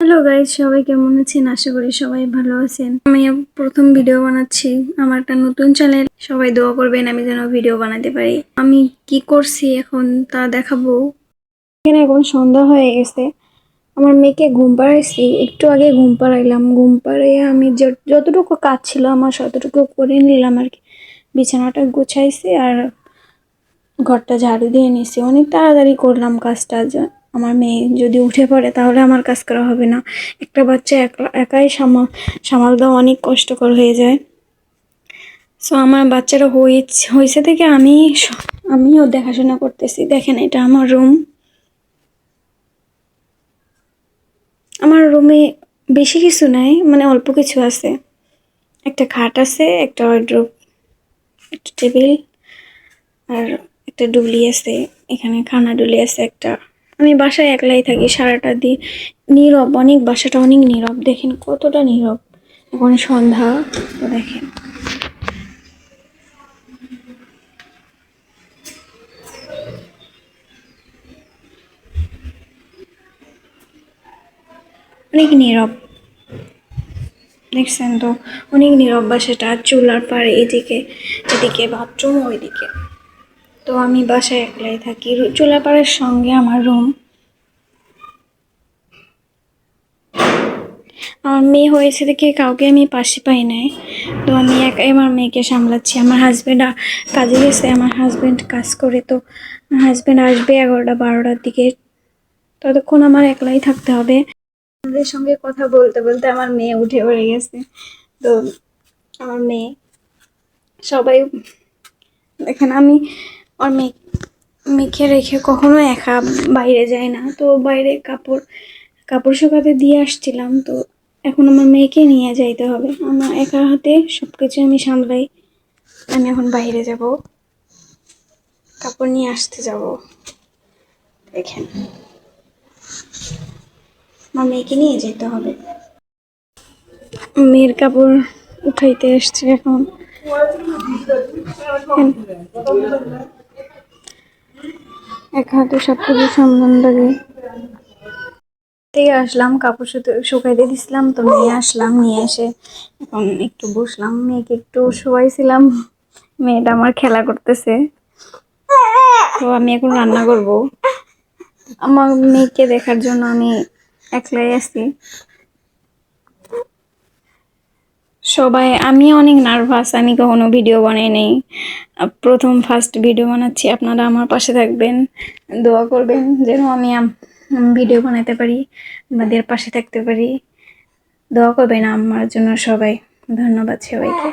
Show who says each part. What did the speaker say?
Speaker 1: Hello guys, সবাই কেমন আছেন? আশা করি সবাই ভালো আছেন। আমি প্রথম ভিডিও বানাচ্ছি, আমার একটা নতুন চ্যানেল। সবাই দোয়া করবেন আমি যেন ভিডিও বানাতে পারি। আমি কি করছি এখন তা দেখাবো। এখানে এখন সন্ধ্যা হয়ে গেছে। আমার মেয়েকে ঘুম পাড়াইছি, একটু আগে ঘুম পাড়াইলাম। ঘুম পাড়াইয়া আমি যতটুকু কাজ ছিল আমার ততটুকু করে নিলাম আর কি। বিছানাটা গুছাইছি আর ঘরটা ঝাড়ু দিয়ে নিছি। অনেক তাড়াতাড়ি করলাম কাজটা। আমার মেয়ে যদি উঠে পড়ে তাহলে আমার কাজ করা হবে না। একটা বাচ্চা একাই সামাল দেওয়া অনেক কষ্টকর হয়ে যায়। সো আমার বাচ্চাটা হয়েছে থেকে আমিও দেখাশোনা করতেছি। দেখেন, এটা আমার রুম। আমার রুমে বেশি কিছু নাই, মানে অল্প কিছু আছে। একটা খাট আছে, একটা ওয়ার্ড্রোব, একটা টেবিল আর একটা ডুলি আছে। এখানে খানা ডুলি আছে একটা। আমি বাসায় একলাই থাকি সারাটা দিন। নীরব অনেক, বাসাটা অনেক নীরব। দেখেন কতটা নীরব। এখন সন্ধ্যা, তো দেখেন অনেক নীরব। দেখছেন তো, অনেক নীরব বাসাটা। চুলার পাড়ে এদিকে, এদিকে বাথরুম, ওইদিকে। তো আমি বাসায় একলাই থাকি। চুলার পাড়ের সঙ্গে আমার রুম। আমার মেয়ে হয়েছে দেখে কাউকে আমি পাশে পাই নাই। তো আমি একাই আমার মেয়েকে সামলাচ্ছি। আমার হাজব্যান্ড কাজে গেছে, আমার হাজব্যান্ড কাজ করে। তো আমার হাজব্যান্ড আসবে 11টা-12টার দিকে। ততক্ষণ আমার একলাই থাকতে হবে। আমাদের সঙ্গে কথা বলতে বলতে আমার মেয়ে উঠে পড়ে গেছে। তো আমার মেয়ে, সবাই দেখেন, আমি আমার মেয়েকে রেখে কখনো একা বাইরে যাই না। তো বাইরে কাপড় শুকাতে দিয়ে আসছিলাম। তো এখন আমার মেয়েকে নিয়ে যাইতে হবে। আমার একা হাতে সবকিছু আমি সামলাই। আমি এখন বাইরে যাব, কাপড় নিয়ে আসতে যাব। দেখেন, আমার মেয়েকে নিয়ে যেতে হবে। মেয়ের কাপড় উঠাইতে এসছে এখন। এক হাতে সবকিছু সামলান লাগে। থেকে আসলাম, কাপড় শুকাইতে দিছিলাম। তো নিয়ে আসলাম, নিয়ে এসে এখন একটু বসলাম। মেয়েকে একটু শোয়াইছিলাম। মেয়েটা আমার খেলা করতেছে। তো আমি এখন রান্না করব। আমার মেয়েকে দেখার জন্য আমি একলাই আছি। আমি অনেক নার্ভাস। আমি কখনো ভিডিও বানাই নাই, প্রথম ফার্স্ট ভিডিও বানাচ্ছি। আপনারা আমার পাশে থাকবেন, দোয়া করবেন যেন আমি ভিডিও বানাতে পারি, আমাদের পাশে থাকতে পারি। দোয়া করবেন আমার জন্য সবাই। ধন্যবাদ সবাইকে।